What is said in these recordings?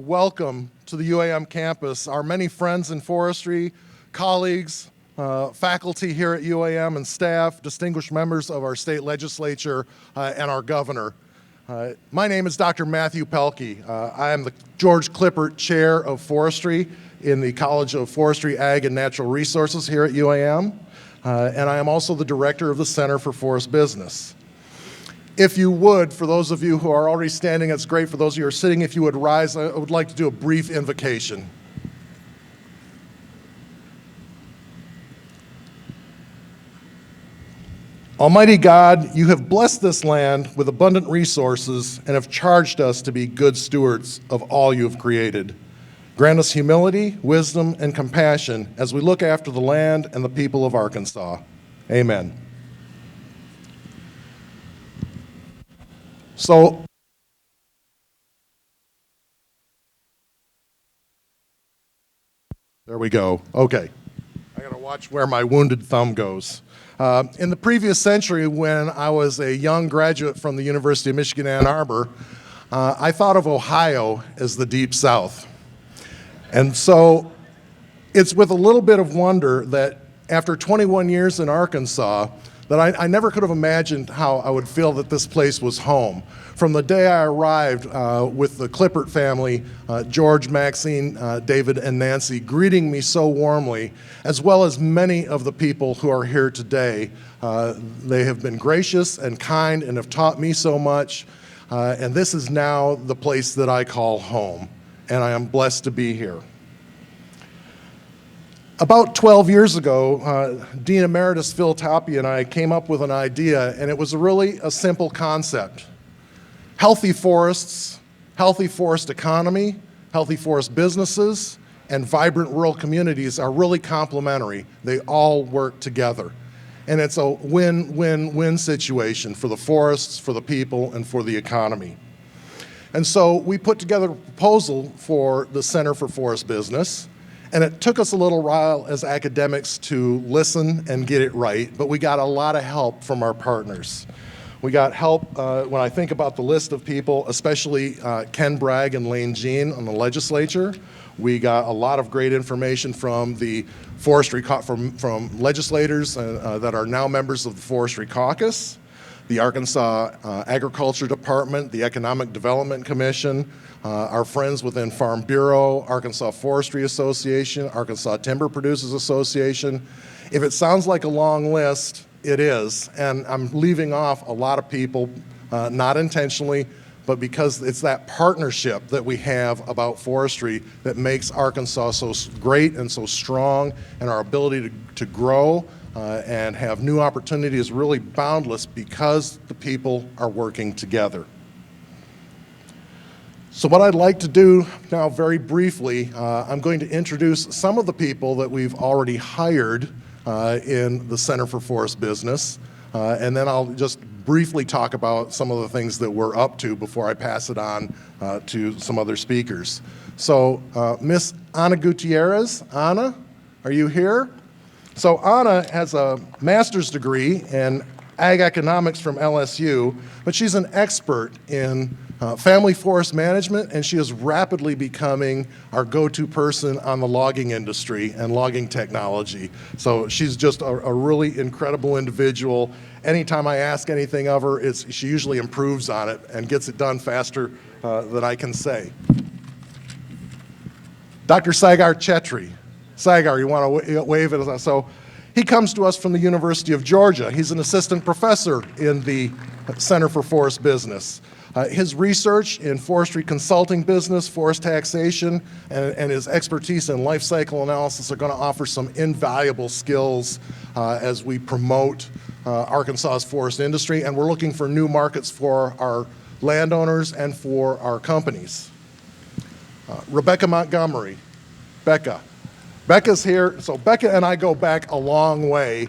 Welcome to the UAM campus. Our many friends in forestry, colleagues, faculty here at UAM and staff, distinguished members of our state legislature, and our governor. My name is Dr. Matthew Pelkki. I am the George Klippert Chair of Forestry in the College of Forestry, Ag, and Natural Resources here at UAM, and I am also the Director of the Center for Forest Business. If you would, for those of you who are already standing, it's great. For those of you who are sitting, if you would rise, I would like to do a brief invocation. Almighty God, you have blessed this land with abundant resources and have charged us to be good stewards of all you have created. Grant us humility, wisdom, and compassion as we look after the land and the people of Arkansas. Amen. So, there we go. Okay. I gotta watch where my wounded thumb goes. In the previous century, when I was a young graduate from the University of Michigan, Ann Arbor, I thought of Ohio as the Deep South. And so it's with a little bit of wonder that after 21 years in Arkansas, that I never could have imagined how I would feel that this place was home. From the day I arrived with the Klippert family, George, Maxine, David, and Nancy, greeting me so warmly, as well as many of the people who are here today. They have been gracious and kind and have taught me so much, and this is now the place that I call home, and I am blessed to be here. About 12 years ago, Dean Emeritus Phil Toppy and I came up with an idea, and it was really a simple concept. Healthy forests, healthy forest economy, healthy forest businesses, and vibrant rural communities are really complementary. They all work together. And it's a win-win-win situation for the forests, for the people, and for the economy. And so we put together a proposal for the Center for Forest Business. And it took us a little while as academics to listen and get it right, but we got a lot of help from our partners. We got help when I think about the list of people, especially Ken Bragg and Lane Jean on the legislature. We got a lot of great information from the forestry, from legislators that are now members of the Forestry Caucus, the Arkansas Agriculture Department, the Economic Development Commission, our friends within Farm Bureau, Arkansas Forestry Association, Arkansas Timber Producers Association. If it sounds like a long list, it is, and I'm leaving off a lot of people, not intentionally, but because it's that partnership that we have about forestry that makes Arkansas so great and so strong, and our ability to grow and have new opportunities is really boundless because the people are working together. So what I'd like to do now very briefly, I'm going to introduce some of the people that we've already hired in the Center for Forest Business, and then I'll just briefly talk about some of the things that we're up to before I pass it on to some other speakers. So Miss Ana Gutierrez. Ana, are you here? So Ana has a master's degree in ag economics from LSU, but she's an expert in family forest management, and she is rapidly becoming our go-to person on the logging industry and logging technology. So she's just a really incredible individual. Anytime I ask anything of her, she usually improves on it and gets it done faster than I can say. Dr. Sagar Chetri. Sagar, you want to wave at us? So he comes to us from the University of Georgia. He's an assistant professor in the Center for Forest Business. His research in forestry consulting business, forest taxation, and his expertise in life cycle analysis are going to offer some invaluable skills as we promote Arkansas's forest industry, and we're looking for new markets for our landowners and for our companies. Rebecca Montgomery. Becca's here. So Becca and I go back a long way,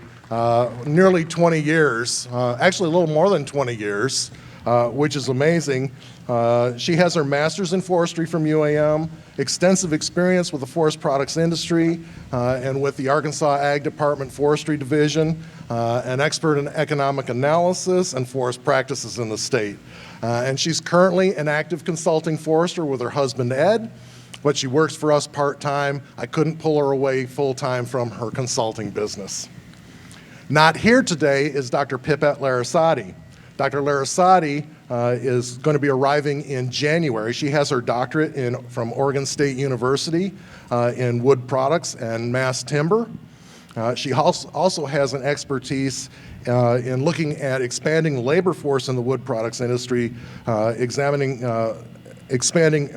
nearly 20 years, actually a little more than 20 years. which is amazing. She has her master's in forestry from UAM, extensive experience with the forest products industry and with the Arkansas Ag Department Forestry Division, an expert in economic analysis and forest practices in the state. And she's currently an active consulting forester with her husband Ed, but she works for us part-time. I couldn't pull her away full-time from her consulting business. Not here today is Dr. Pipette Larasati. Dr. Larasati is going to be arriving in January. She has her doctorate from Oregon State University in wood products and mass timber. She also has an expertise in looking at expanding the labor force in the wood products industry, expanding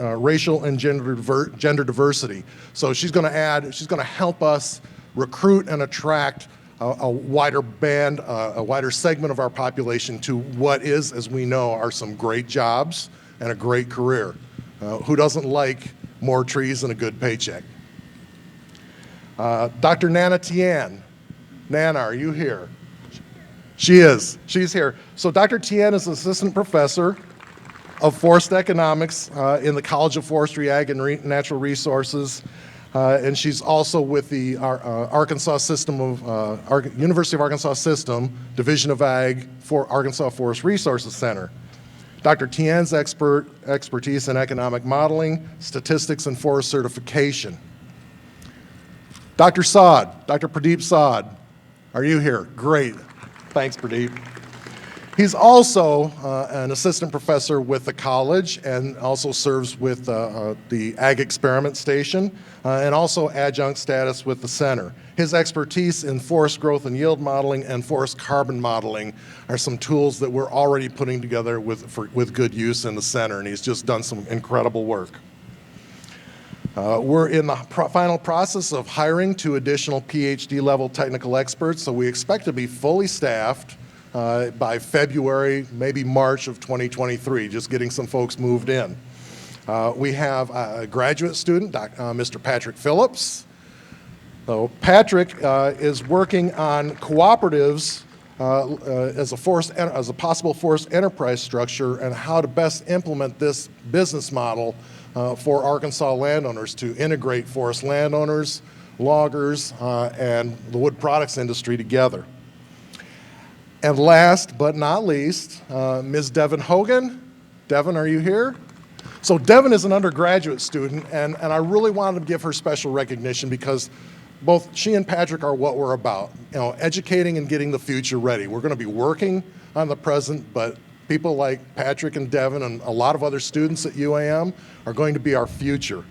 racial and gender diversity. So she's going to help us recruit and attract a wider band, a wider segment of our population to what is, as we know, are some great jobs and a great career. Who doesn't like more trees and a good paycheck? Dr. Nana Tian. Nana, are you here? She is. She's here. So Dr. Tian is an assistant professor of forest economics in the College of Forestry, Ag, and Natural Resources. And she's also with the Arkansas System of University of Arkansas System Division of Ag for Arkansas Forest Resources Center. Dr. Tian's expertise in economic modeling, statistics, and forest certification. Dr. Saad, Dr. Pradeep Saad, are you here? Great. Thanks, Pradeep. He's also an assistant professor with the college and also serves with the Ag Experiment Station and also adjunct status with the center. His expertise in forest growth and yield modeling and forest carbon modeling are some tools that we're already putting together with good use in the center, and he's just done some incredible work. We're in the final process of hiring 2 additional PhD level technical experts, so we expect to be fully staffed by February, maybe March of 2023, just getting some folks moved in. We have a graduate student, Mr. Patrick Phillips. So Patrick is working on cooperatives as a possible forest enterprise structure and how to best implement this business model for Arkansas landowners to integrate forest landowners, loggers, and the wood products industry together. And last but not least, Ms. Devin Hogan. Devin, are you here? So Devin is an undergraduate student, and I really wanted to give her special recognition because both she and Patrick are what we're about, educating and getting the future ready. We're going to be working on the present, but people like Patrick and Devin and a lot of other students at UAM are going to be our future.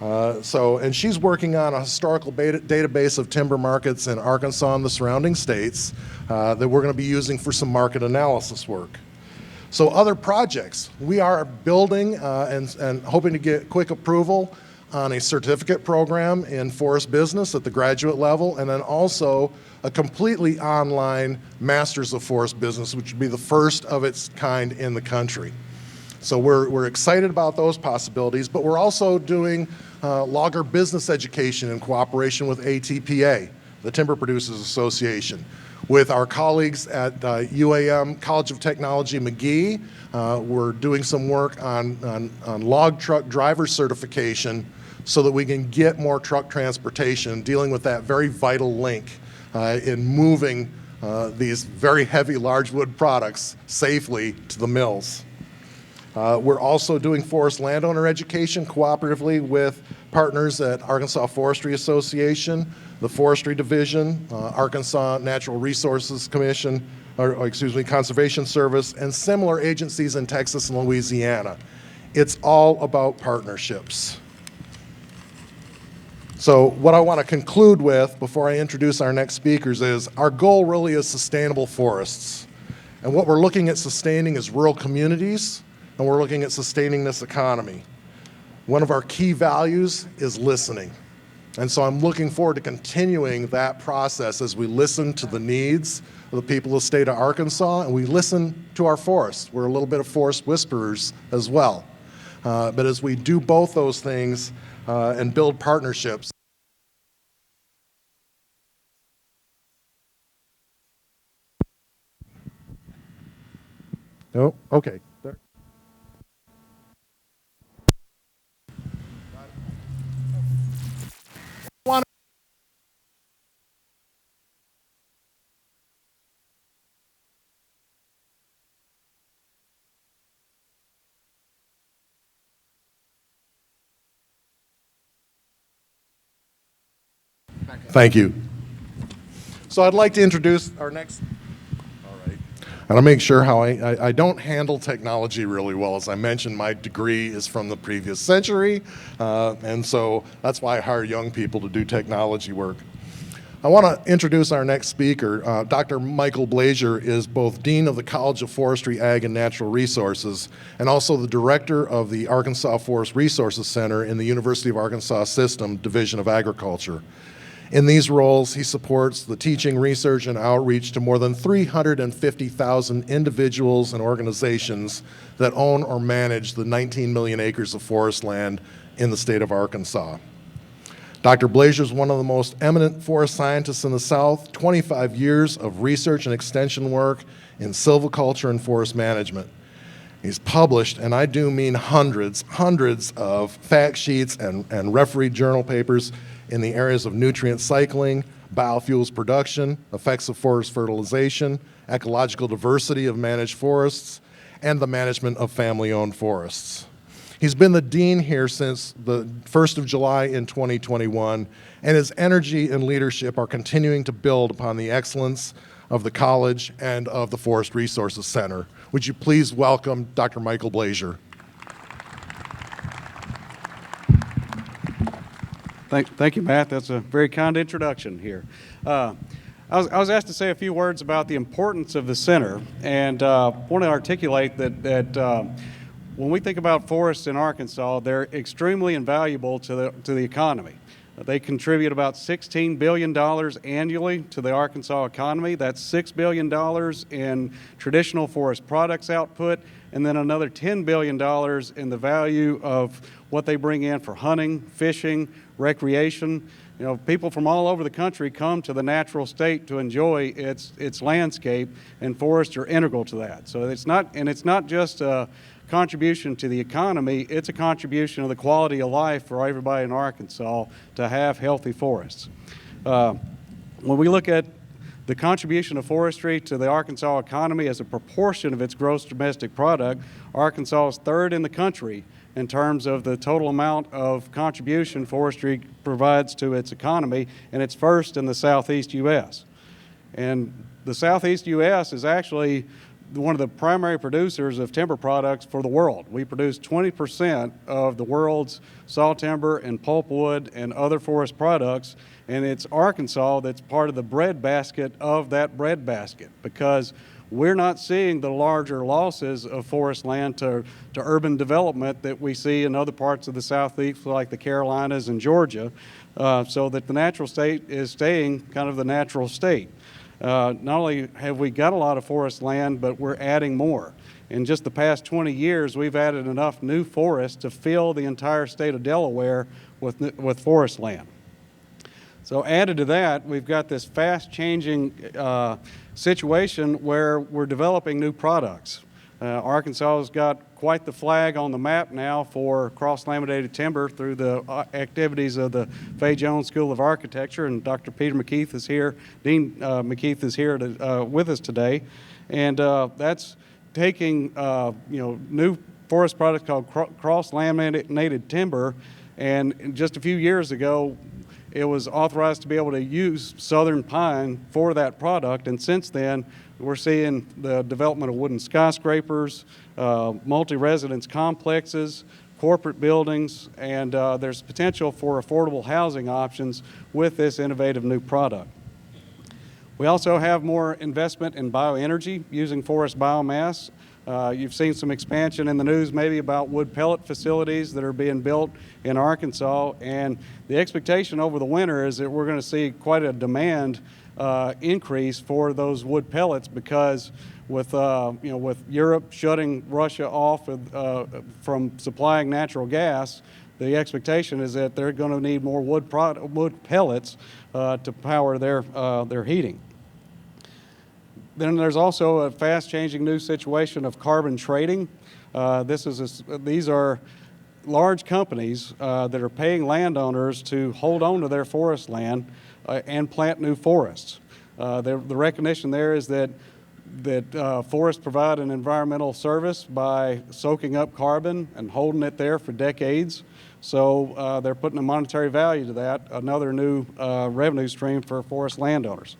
And she's working on a historical database of timber markets in Arkansas and the surrounding states that we're going to be using for some market analysis work. So other projects, we are building and hoping to get quick approval on a certificate program in forest business at the graduate level, and then also a completely online Masters of Forest Business, which would be the first of its kind in the country. So we're excited about those possibilities, but we're also doing logger business education in cooperation with ATPA, the Timber Producers Association. With our colleagues at UAM College of Technology Magee, we're doing some work on log truck driver certification so that we can get more truck transportation, dealing with that very vital link in moving these very heavy large wood products safely to the mills. We're also doing forest landowner education cooperatively with partners at Arkansas Forestry Association, the Forestry Division, Arkansas Natural Resources Commission, Conservation Service, and similar agencies in Texas and Louisiana. It's all about partnerships. So what I want to conclude with before I introduce our next speakers is our goal really is sustainable forests. And what we're looking at sustaining is rural communities, and we're looking at sustaining this economy. One of our key values is listening. And so I'm looking forward to continuing that process as we listen to the needs of the people of the state of Arkansas, and we listen to our forests. We're a little bit of forest whisperers as well. But as we do both those things and build partnerships, No? Okay. There. Thank you. So I'd like to introduce our next. All right. And I'll make sure how I don't handle technology really well. As I mentioned, my degree is from the previous century, and so that's why I hire young people to do technology work. I want to introduce our next speaker. Dr. Michael Blazier is both Dean of the College of Forestry, Ag, and Natural Resources, and also the Director of the Arkansas Forest Resources Center in the University of Arkansas System Division of Agriculture. In these roles, he supports the teaching, research, and outreach to more than 350,000 individuals and organizations that own or manage the 19 million acres of forest land in the state of Arkansas. Dr. Blazier is one of the most eminent forest scientists in the South, 25 years of research and extension work in silviculture and forest management. He's published, and I do mean hundreds of fact sheets and refereed journal papers in the areas of nutrient cycling, biofuels production, effects of forest fertilization, ecological diversity of managed forests, and the management of family-owned forests. He's been the dean here since the 1st of July in 2021, and his energy and leadership are continuing to build upon the excellence of the college and of the Forest Resources Center. Would you please welcome Dr. Michael Blazier? Thank you, Matt. That's a very kind introduction here. I was asked to say a few words about the importance of the center, and want to articulate that when we think about forests in Arkansas, they're extremely invaluable to the economy. They contribute about $16 billion annually to the Arkansas economy. That's $6 billion in traditional forest products output, and then another $10 billion in the value of what they bring in for hunting, fishing, recreation. You know, people from all over the country come to the natural state to enjoy its landscape, and forests are integral to that. So it's not just a contribution to the economy, it's a contribution to the quality of life for everybody in Arkansas to have healthy forests. When we look at the contribution of forestry to the Arkansas economy as a proportion of its gross domestic product, Arkansas is third in the country in terms of the total amount of contribution forestry provides to its economy, and it's first in the southeast U.S. And the southeast U.S. is actually one of the primary producers of timber products for the world. We produce 20% of the world's saw timber and pulpwood and other forest products, and it's Arkansas that's part of the breadbasket of that breadbasket, because we're not seeing the larger losses of forest land to urban development that we see in other parts of the Southeast, like the Carolinas and Georgia, so that the natural state is staying kind of the natural state. Not only have we got a lot of forest land, but we're adding more. In just the past 20 years, we've added enough new forests to fill the entire state of Delaware with forest land. So added to that, we've got this fast-changing situation where we're developing new products. Arkansas has got quite the flag on the map now for cross-laminated timber through the activities of the Fay Jones School of Architecture, and Dr. Peter McKeith is here, Dean McKeith is here with us today, and that's taking new forest products called cross-laminated timber, and just a few years ago it was authorized to be able to use southern pine for that product, and since then we're seeing the development of wooden skyscrapers, multi-residence complexes, corporate buildings, and there's potential for affordable housing options with this innovative new product. We also have more investment in bioenergy using forest biomass. You've seen some expansion in the news maybe about wood pellet facilities that are being built in Arkansas, and the expectation over the winter is that we're going to see quite a demand increase for those wood pellets, because with Europe shutting Russia off from supplying natural gas, the expectation is that they're going to need more wood pellets to power their heating. Then there's also a fast-changing new situation of carbon trading. These are large companies that are paying landowners to hold on to their forest land and plant new forests. The recognition there is that forests provide an environmental service by soaking up carbon and holding it there for decades. So they're putting a monetary value to that, another new revenue stream for forest landowners.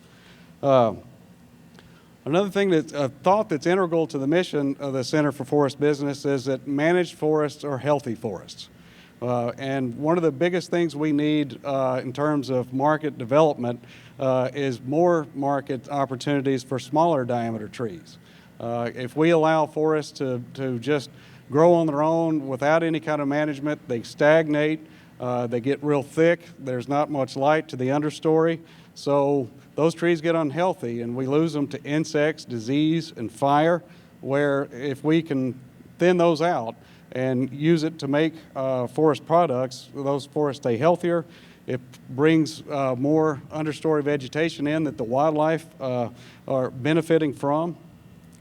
Another thing that's a thought that's integral to the mission of the Center for Forest Business is that managed forests are healthy forests. And one of the biggest things we need in terms of market development is more market opportunities for smaller diameter trees. If we allow forests to just grow on their own without any kind of management, they stagnate, they get real thick, there's not much light to the understory, so those trees get unhealthy and we lose them to insects, disease, and fire, where if we can thin those out and use it to make forest products, those forests stay healthier. It brings more understory vegetation in that the wildlife are benefiting from.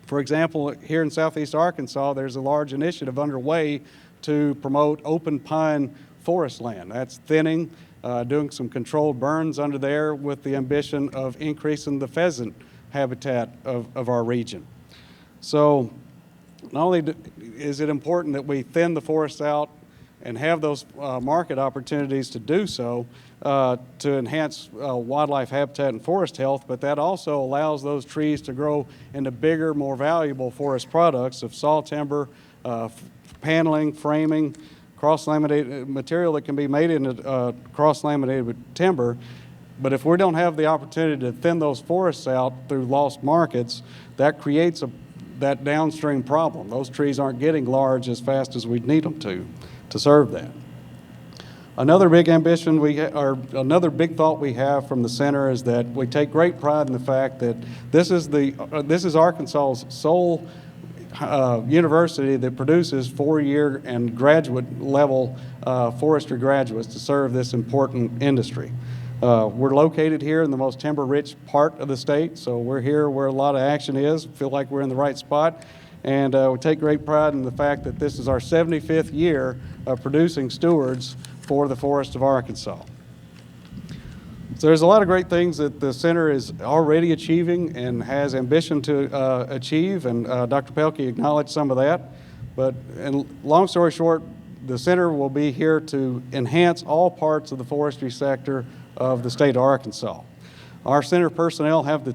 For example, here in southeast Arkansas, there's a large initiative underway to promote open pine forest land. That's thinning, doing some controlled burns under there with the ambition of increasing the pheasant habitat of our region. So not only is it important that we thin the forests out and have those market opportunities to do so to enhance wildlife habitat and forest health, but that also allows those trees to grow into bigger, more valuable forest products of saw timber, paneling, framing, cross-laminated material that can be made into cross-laminated timber. But if we don't have the opportunity to thin those forests out through lost markets, that creates that downstream problem. Those trees aren't getting large as fast as we'd need them to serve that. Another big ambition another big thought we have from the center is that we take great pride in the fact that this is Arkansas's sole university that produces four-year and graduate level forestry graduates to serve this important industry. We're located here in the most timber-rich part of the state, so we're here where a lot of action is, feel like we're in the right spot, and we take great pride in the fact that this is our 75th year of producing stewards for the Forest of Arkansas. So there's a lot of great things that the center is already achieving and has ambition to achieve, and Dr. Pelkki acknowledged some of that. But long story short, the center will be here to enhance all parts of the forestry sector of the state of Arkansas. Our center personnel have the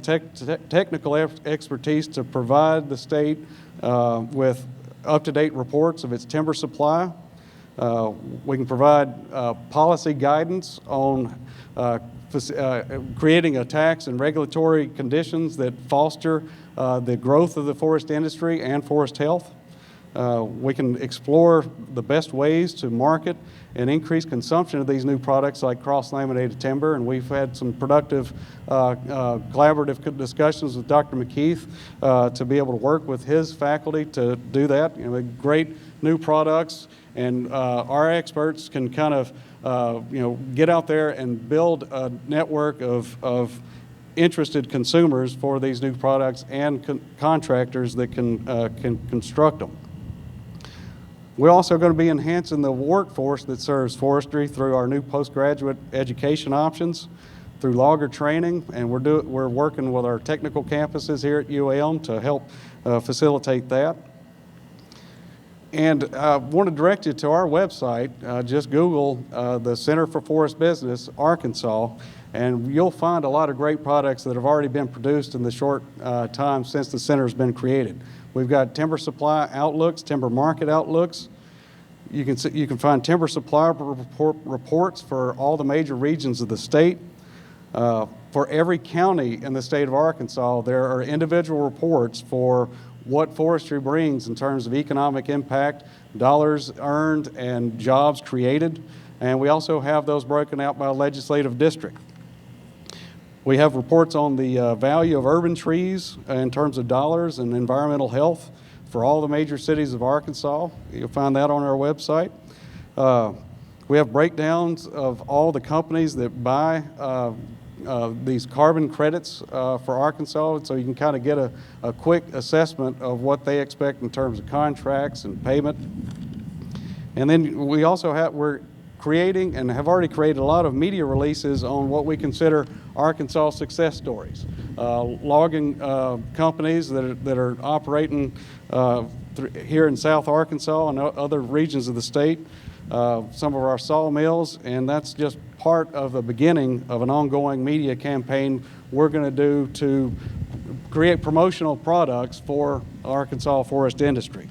technical expertise to provide the state with up-to-date reports of its timber supply. We can provide policy guidance on creating a tax and regulatory conditions that foster the growth of the forest industry and forest health. We can explore the best ways to market and increase consumption of these new products like cross-laminated timber, and we've had some productive collaborative discussions with Dr. McKeith to be able to work with his faculty to do that. You know, great new products, and our experts can kind of get out there and build a network of interested consumers for these new products and contractors that can construct them. We're also going to be enhancing the workforce that serves forestry through our new postgraduate education options, through logger training, and we're working with our technical campuses here at UAM to help facilitate that. And I want to direct you to our website. Just Google the Center for Forest Business, Arkansas, and you'll find a lot of great products that have already been produced in the short time since the center has been created. We've got timber supply outlooks, timber market outlooks. You can find timber supply reports for all the major regions of the state. For every county in the state of Arkansas, there are individual reports for what forestry brings in terms of economic impact, dollars earned, and jobs created. And we also have those broken out by legislative district. We have reports on the value of urban trees in terms of dollars and environmental health for all the major cities of Arkansas. You'll find that on our website. We have breakdowns of all the companies that buy these carbon credits for Arkansas, so you can kind of get a quick assessment of what they expect in terms of contracts and payment. And then we also we're creating and have already created a lot of media releases on what we consider Arkansas success stories. Logging companies that are operating here in South Arkansas and other regions of the state, some of our sawmills, and that's just part of the beginning of an ongoing media campaign we're going to do to create promotional products for Arkansas forest industry.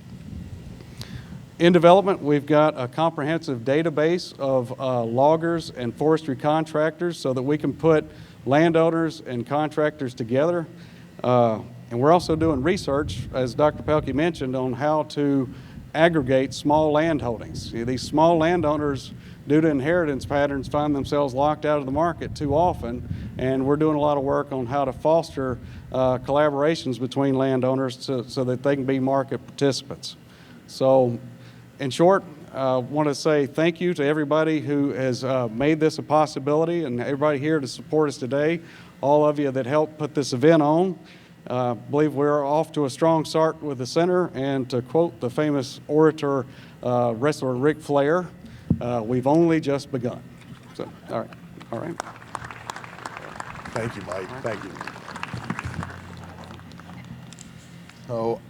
In development, we've got a comprehensive database of loggers and forestry contractors so that we can put landowners and contractors together. And we're also doing research, as Dr. Pelkki mentioned, on how to aggregate small land holdings. These small landowners, due to inheritance patterns, find themselves locked out of the market too often, and we're doing a lot of work on how to foster collaborations between landowners so that they can be market participants. So, in short, I want to say thank you to everybody who has made this a possibility and everybody here to support us today, all of you that helped put this event on. I believe we're off to a strong start with the center, and to quote the famous orator, wrestler Ric Flair, we've only just begun. So, all right. Thank you, Mike. Thank you. So,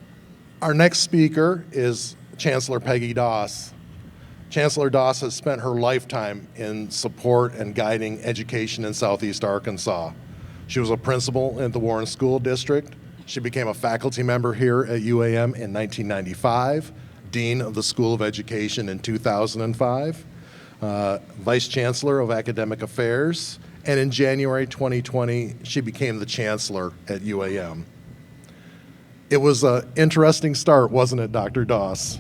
our next speaker is Chancellor Peggy Doss. Chancellor Doss has spent her lifetime in support and guiding education in Southeast Arkansas. She was a principal at the Warren School District. She became a faculty member here at UAM in 1995, Dean of the School of Education in 2005, Vice Chancellor of Academic Affairs, and in January 2020, she became the Chancellor at UAM. It was an interesting start, wasn't it, Dr. Doss?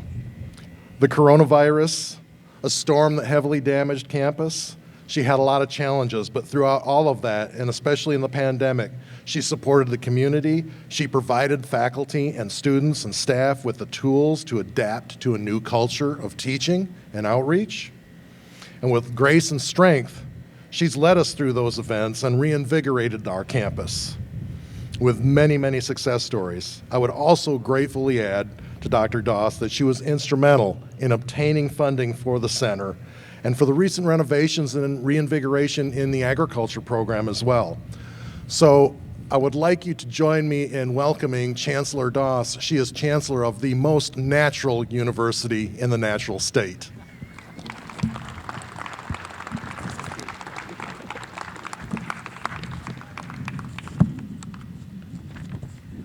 The coronavirus, a storm that heavily damaged campus. She had a lot of challenges, but throughout all of that, and especially in the pandemic, she supported the community. She provided faculty and students and staff with the tools to adapt to a new culture of teaching and outreach. And with grace and strength, she's led us through those events and reinvigorated our campus with many, many success stories. I would also gratefully add to Dr. Doss that she was instrumental in obtaining funding for the center and for the recent renovations and reinvigoration in the agriculture program as well. So I would like you to join me in welcoming Chancellor Doss. She is Chancellor of the most natural university in the natural state.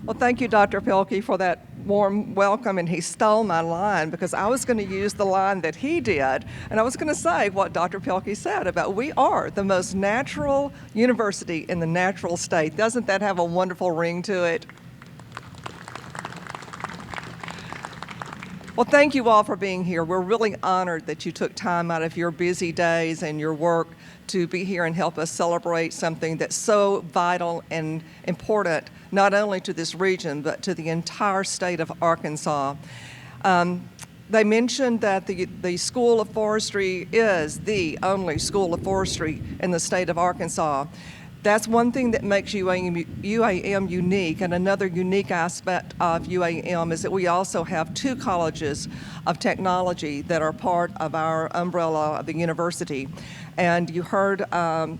Well, thank you, Dr. Pelkki, for that warm welcome, and he stole my line because I was going to use the line that he did, and I was going to say what Dr. Pelkki said about we are the most natural university in the natural state. Doesn't that have a wonderful ring to it? Well, thank you all for being here. We're really honored that you took time out of your busy days and your work to be here and help us celebrate something that's so vital and important, not only to this region, but to the entire state of Arkansas. They mentioned that the School of Forestry is the only School of Forestry in the state of Arkansas. That's one thing that makes UAM unique, and another unique aspect of UAM is that we also have two colleges of technology that are part of our umbrella of the university. And you heard, I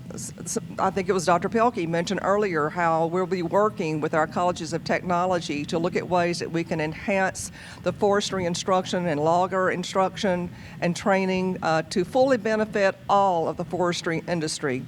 think it was Dr. Pelkki mentioned earlier how we'll be working with our colleges of technology to look at ways that we can enhance the forestry instruction and logger instruction and training to fully benefit all of the forestry industry.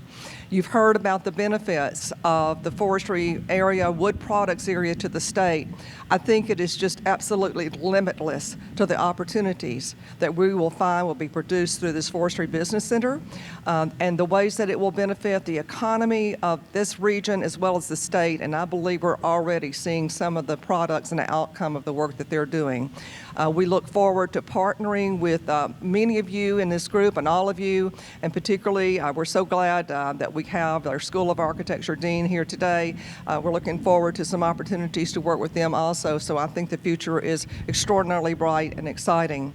You've heard about the benefits of the forestry area, wood products area to the state. I think it is just absolutely limitless to the opportunities that we will find will be produced through this Forestry Business Center and the ways that it will benefit the economy of this region as well as the state. And I believe we're already seeing some of the products and the outcome of the work that they're doing. We look forward to partnering with many of you in this group and all of you, and particularly we're so glad that we have our School of Architecture Dean here today. We're looking forward to some opportunities to work with them also, so I think the future is extraordinarily bright and exciting.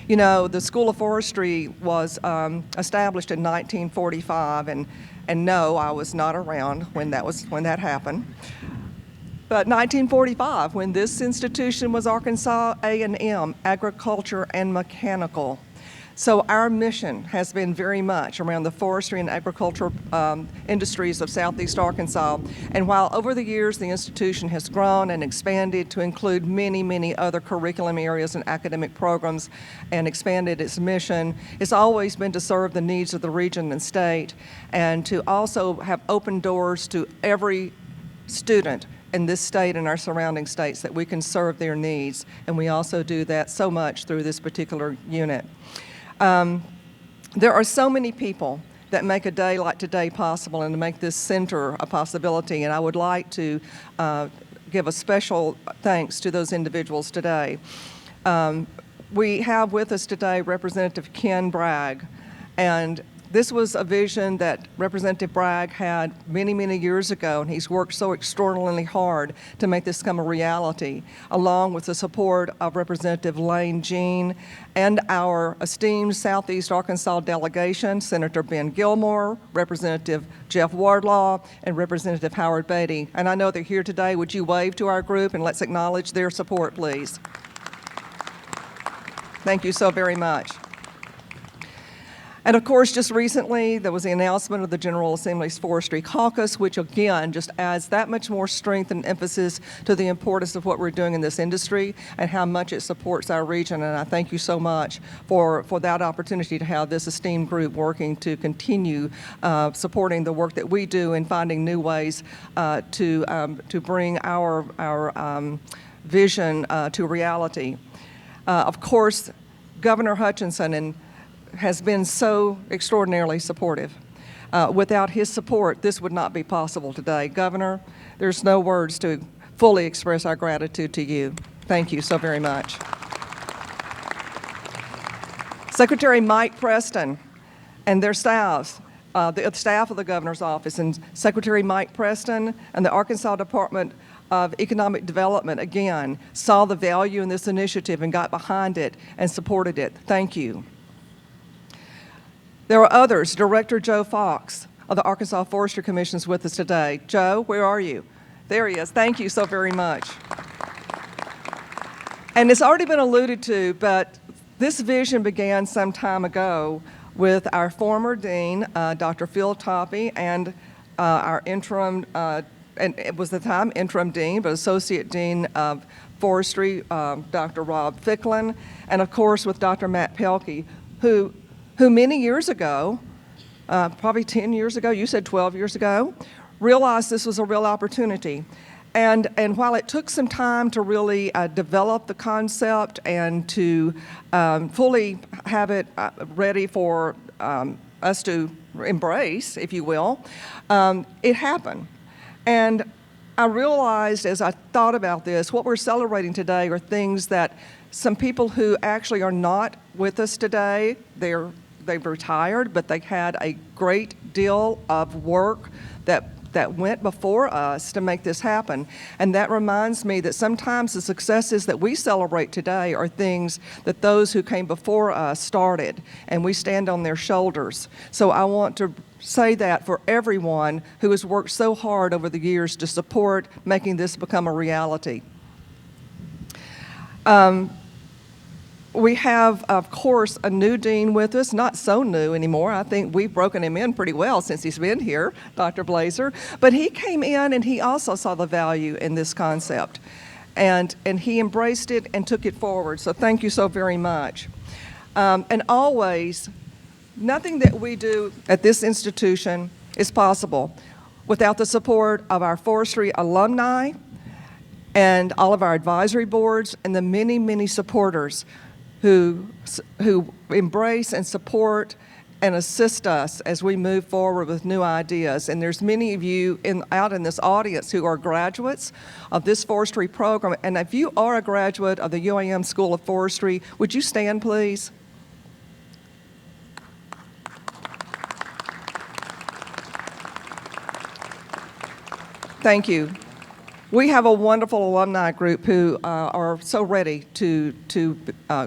You know, the School of Forestry was established in 1945, And no, I was not around when that happened. But 1945, when this institution was Arkansas A&M, Agriculture and Mechanical. So our mission has been very much around the forestry and agriculture industries of Southeast Arkansas. And while over the years the institution has grown and expanded to include many, many other curriculum areas and academic programs and expanded its mission, it's always been to serve the needs of the region and state and to also have open doors to every student in this state and our surrounding states that we can serve their needs. And we also do that so much through this particular unit. There are so many people that make a day like today possible and to make this center a possibility. And I would like to give a special thanks to those individuals today. We have with us today Representative Ken Bragg, and this was a vision that Representative Bragg had many, many years ago, and he's worked so extraordinarily hard to make this come a reality, along with the support of Representative Lane Jean and our esteemed Southeast Arkansas delegation, Senator Ben Gilmore, Representative Jeff Wardlaw, and Representative Howard Beatty. And I know they're here today. Would you wave to our group and let's acknowledge their support, please? Thank you so very much. And of course, just recently, there was the announcement of the General Assembly's Forestry Caucus, which again just adds that much more strength and emphasis to the importance of what we're doing in this industry and how much it supports our region. And I thank you so much for that opportunity to have this esteemed group working to continue supporting the work that we do and finding new ways to bring our vision to reality. Of course, Governor Hutchinson has been so extraordinarily supportive. Without his support, this would not be possible today. Governor, there's no words to fully express our gratitude to you. Thank you so very much. Secretary Mike Preston and their staffs, the staff of the governor's office, and Secretary Mike Preston and the Arkansas Department of Economic Development, again, saw the value in this initiative and got behind it and supported it. Thank you. There are others. Director Joe Fox of the Arkansas Forestry Commission is with us today. Joe, where are you? There he is. Thank you so very much. And it's already been alluded to, but this vision began some time ago with our former dean, Dr. Phil Toppy, and our interim, and it was the time interim dean, but associate dean of forestry, Dr. Rob Ficklin, and of course with Dr. Matt Pelkki, who many years ago, probably 10 years ago, you said 12 years ago, realized this was a real opportunity. And while it took some time to really develop the concept and to fully have it ready for us to embrace, if you will, it happened. And I realized as I thought about this, what we're celebrating today are things that some people who actually are not with us today, they've retired, but they had a great deal of work that went before us to make this happen. And that reminds me that sometimes the successes that we celebrate today are things that those who came before us started, and we stand on their shoulders. So I want to say that for everyone who has worked so hard over the years to support making this become a reality. We have, of course, a new dean with us, not so new anymore. I think we've broken him in pretty well since he's been here, Dr. Blazier. But he came in and he also saw the value in this concept. And he embraced it and took it forward. So thank you so very much. And always, nothing that we do at this institution is possible without the support of our forestry alumni and all of our advisory boards and the many, many supporters who embrace and support and assist us as we move forward with new ideas. And there's many of you out in this audience who are graduates of this forestry program. And if you are a graduate of the UAM School of Forestry, would you stand, please? Thank you. We have a wonderful alumni group who are so ready to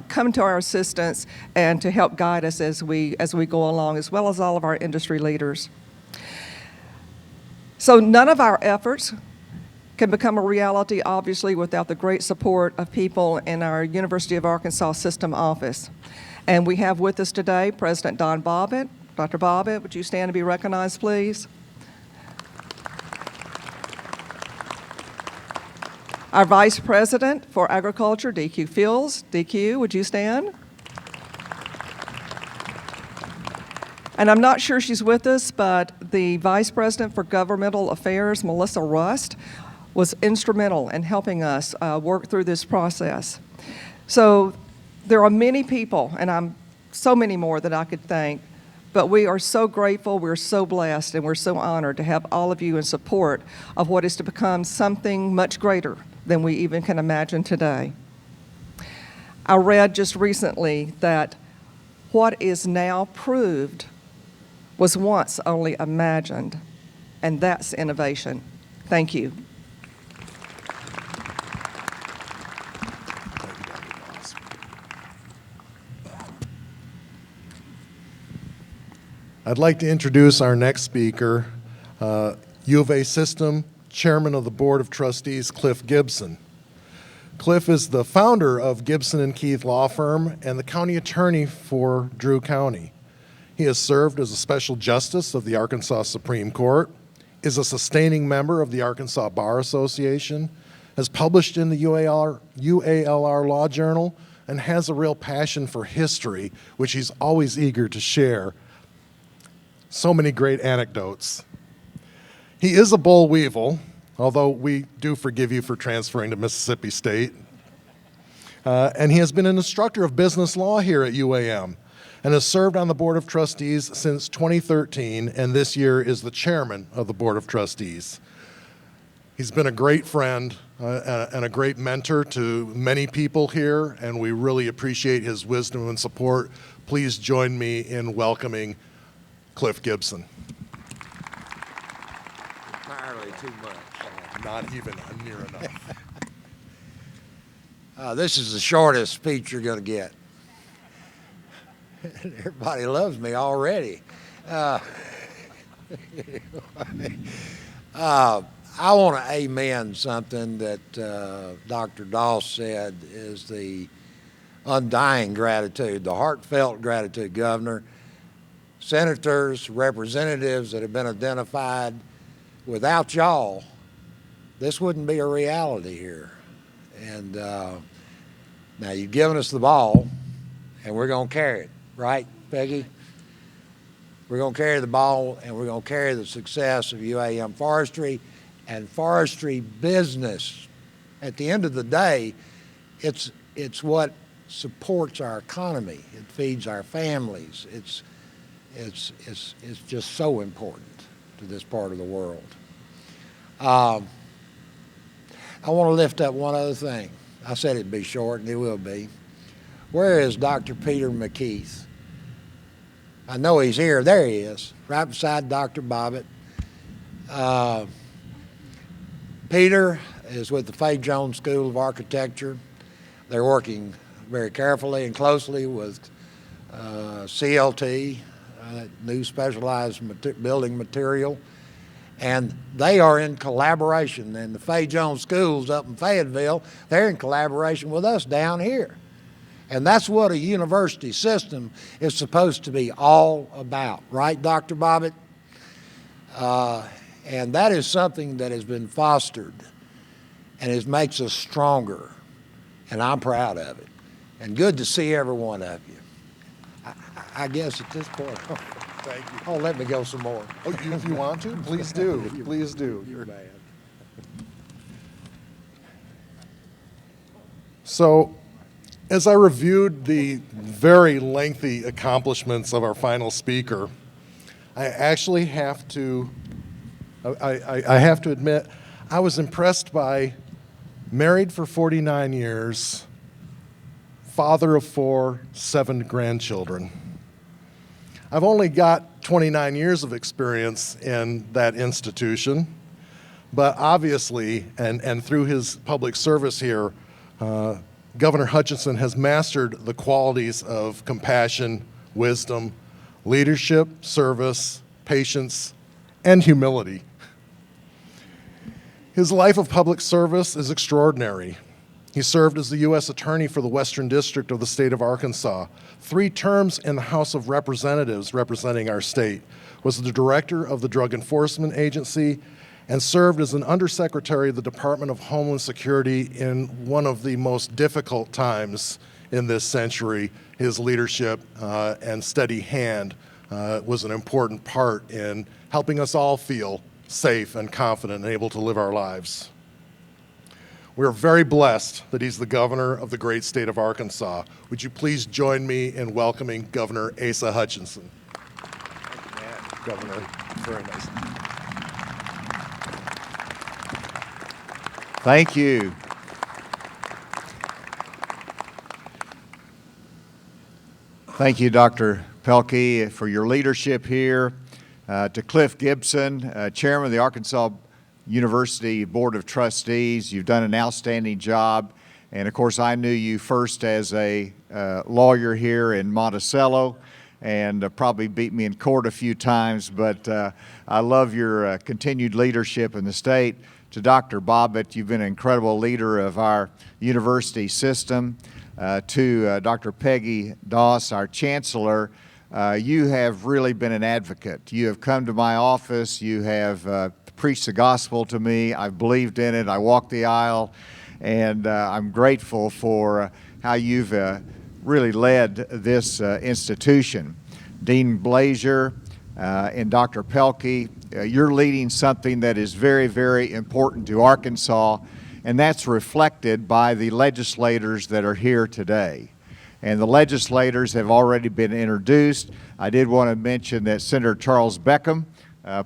come to our assistance and to help guide us as we go along, as well as all of our industry leaders. So none of our efforts can become a reality, obviously, without the great support of people in our University of Arkansas System office. And we have with us today President Don Bobbitt. Dr. Bobbitt, would you stand to be recognized, please? Our Vice President for Agriculture, DQ Fields. DQ, would you stand? And I'm not sure she's with us, but the Vice President for Governmental Affairs, Melissa Rust, was instrumental in helping us work through this process. So there are many people, and I'm so many more that I could thank, but we are so grateful, we're so blessed, and we're so honored to have all of you in support of what is to become something much greater than we even can imagine today. I read just recently that what is now proved was once only imagined, and that's innovation. Thank you. I'd like to introduce our next speaker, U of A System Chairman of the Board of Trustees, Cliff Gibson. Cliff is the founder of Gibson and Keith Law Firm and the county attorney for Drew County. He has served as a special justice of the Arkansas Supreme Court, is a sustaining member of the Arkansas Bar Association, has published in the UALR Law Journal, and has a real passion for history, which he's always eager to share. So many great anecdotes. He is a boll weevil, although we do forgive you for transferring to Mississippi State. And he has been an instructor of business law here at UAM and has served on the Board of Trustees since 2013, and this year is the chairman of the Board of Trustees. He's been a great friend and a great mentor to many people here, and we really appreciate his wisdom and support. Please join me in welcoming Cliff Gibson. Entirely too much. Not even near enough. This is the shortest speech you're going to get. Everybody loves me already. I want to amen something that Dr. Doss said is the undying gratitude, the heartfelt gratitude, Governor. Senators, representatives that have been identified, without y'all, this wouldn't be a reality here. And now you've given us the ball, and we're going to carry it, right, Peggy? We're going to carry the ball, and we're going to carry the success of UAM Forestry and forestry business. At the end of the day, it's what supports our economy. It feeds our families. It's just so important to this part of the world. I want to lift up one other thing. I said it'd be short, and it will be. Where is Dr. Peter McKeith? I know he's here. There he is, right beside Dr. Bobbitt. Peter is with the Fay Jones School of Architecture. They're working very carefully and closely with CLT, new specialized building material. And they are in collaboration. And the Fay Jones Schools up in Fayetteville, they're in collaboration with us down here. And that's what a university system is supposed to be all about. Right, Dr. Bobbitt? And that is something that has been fostered and it makes us stronger. And I'm proud of it. And good to see every one of you. I guess at this point, Thank you. oh, let me go some more. Oh, if you want to, please do. Please do. You're bad. So, as I reviewed the very lengthy accomplishments of our final speaker, I actually have to, I have to admit, I was impressed by married for 49 years, father of 4, 7 grandchildren. I've only got 29 years of experience in that institution, but obviously, and through his public service here, Governor Hutchinson has mastered the qualities of compassion, wisdom, leadership, service, patience, and humility. His life of public service is extraordinary. He served as the U.S. Attorney for the Western District of the state of Arkansas, 3 terms in the House of Representatives representing our state, was the Director of the Drug Enforcement Agency, and served as an Undersecretary of the Department of Homeland Security in one of the most difficult times in this century. His leadership and steady hand was an important part in helping us all feel safe and confident and able to live our lives. We are very blessed that he's the governor of the great state of Arkansas. Would you please join me in welcoming Governor Asa Hutchinson? Governor, very nice. Thank you. Thank you, Dr. Pelkki, for your leadership here. To Cliff Gibson, Chairman of the Arkansas University Board of Trustees, you've done an outstanding job. And of course, I knew you first as a lawyer here in Monticello, and probably beat me in court a few times, but I love your continued leadership in the state. To Dr. Bobbitt, you've been an incredible leader of our university system. To Dr. Peggy Doss, our Chancellor, you have really been an advocate. You have come to my office, you have preached the gospel to me, I've believed in it, I walked the aisle, and I'm grateful for how you've really led this institution. Dean Blazier and Dr. Pelkki, you're leading something that is very, very important to Arkansas, and that's reflected by the legislators that are here today. And the legislators have already been introduced. I did want to mention that Senator Charles Beckham,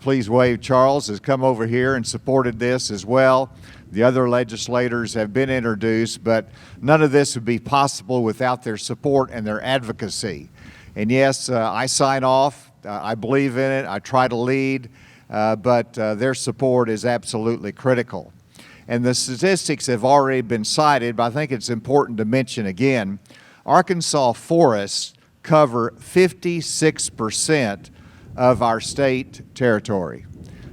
please wave Charles, has come over here and supported this as well. The other legislators have been introduced, but none of this would be possible without their support and their advocacy. And yes, I sign off, I believe in it, I try to lead, but their support is absolutely critical. And the statistics have already been cited, but I think it's important to mention again, Arkansas forests cover 56% of our state territory.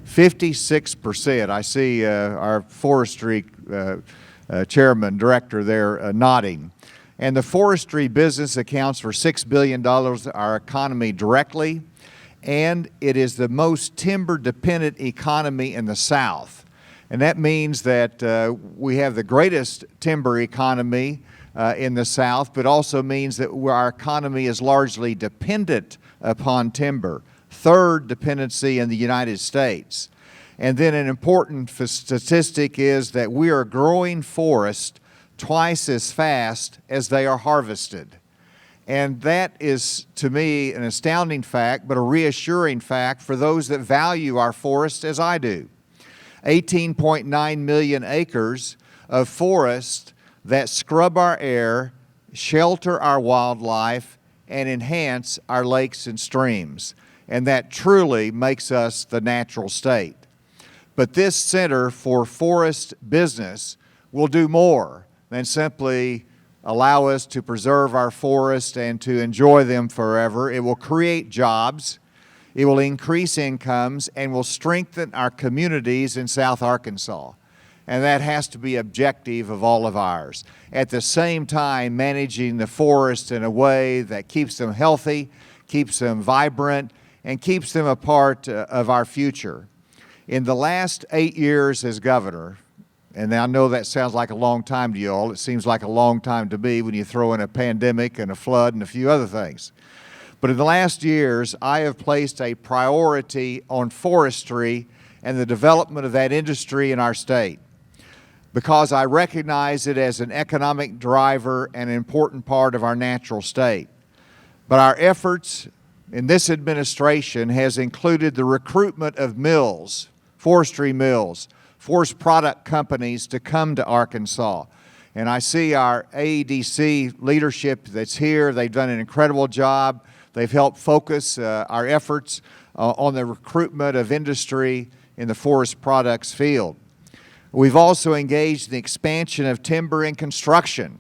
56%. I see our forestry chairman, director there nodding. And the forestry business accounts for $6 billion of our economy directly, and it is the most timber-dependent economy in the South. And that means that we have the greatest timber economy in the South, but also means that our economy is largely dependent upon timber. Third dependency in the United States. And then an important statistic is that we are growing forests twice as fast as they are harvested. And that is, to me, an astounding fact, but a reassuring fact for those that value our forests as I do. 18.9 million acres of forest that scrub our air, shelter our wildlife, and enhance our lakes and streams. And that truly makes us the natural state. But this Center for Forest Business will do more than simply allow us to preserve our forests and to enjoy them forever. It will create jobs, it will increase incomes, and will strengthen our communities in South Arkansas. And that has to be objective of all of ours. At the same time, managing the forest in a way that keeps them healthy, keeps them vibrant, and keeps them a part of our future. In the last 8 years as governor, and I know that sounds like a long time to you all, it seems like a long time to me when you throw in a pandemic and a flood and a few other things. But in the last years, I have placed a priority on forestry and the development of that industry in our state, because I recognize it as an economic driver and an important part of our natural state. But our efforts in this administration has included the recruitment of mills, forestry mills, forest product companies to come to Arkansas. And I see our AEDC leadership that's here. They've done an incredible job. They've helped focus our efforts on the recruitment of industry in the forest products field. We've also engaged in the expansion of timber and construction,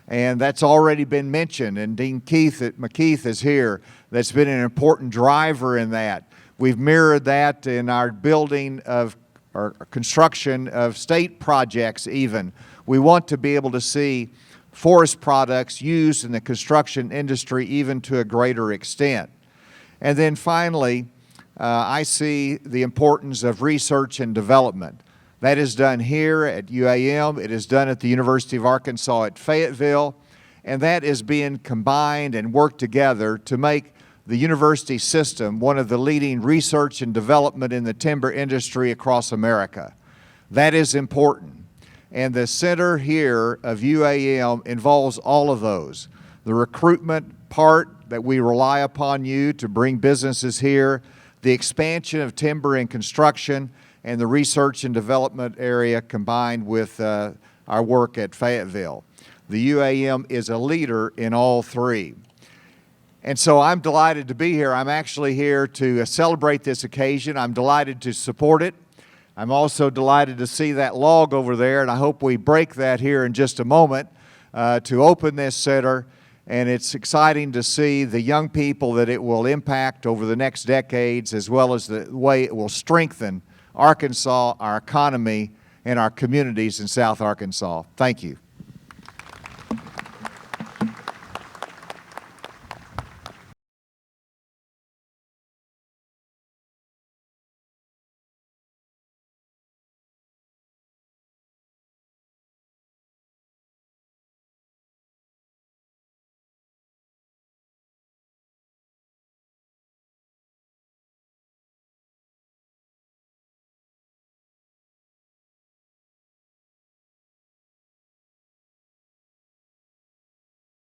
and that's already been mentioned, and Dean McKeith is here. That's been an important driver in that. We've mirrored that in our building of or construction of state projects even. We want to be able to see forest products used in the construction industry even to a greater extent. And then finally, I see the importance of research and development. That is done here at UAM, it is done at the University of Arkansas at Fayetteville, and that is being combined and worked together to make the university system one of the leading research and development in the timber industry across America. That is important. And the center here of UAM involves all of those. The recruitment part that we rely upon you to bring businesses here, the expansion of timber and construction, and the research and development area combined with our work at Fayetteville. The UAM is a leader in all three. And so I'm delighted to be here. I'm actually here to celebrate this occasion. I'm delighted to support it. I'm also delighted to see that log over there, and I hope we break that here in just a moment to open this center. And it's exciting to see the young people that it will impact over the next decades, as well as the way it will strengthen Arkansas, our economy, and our communities in South Arkansas. Thank you.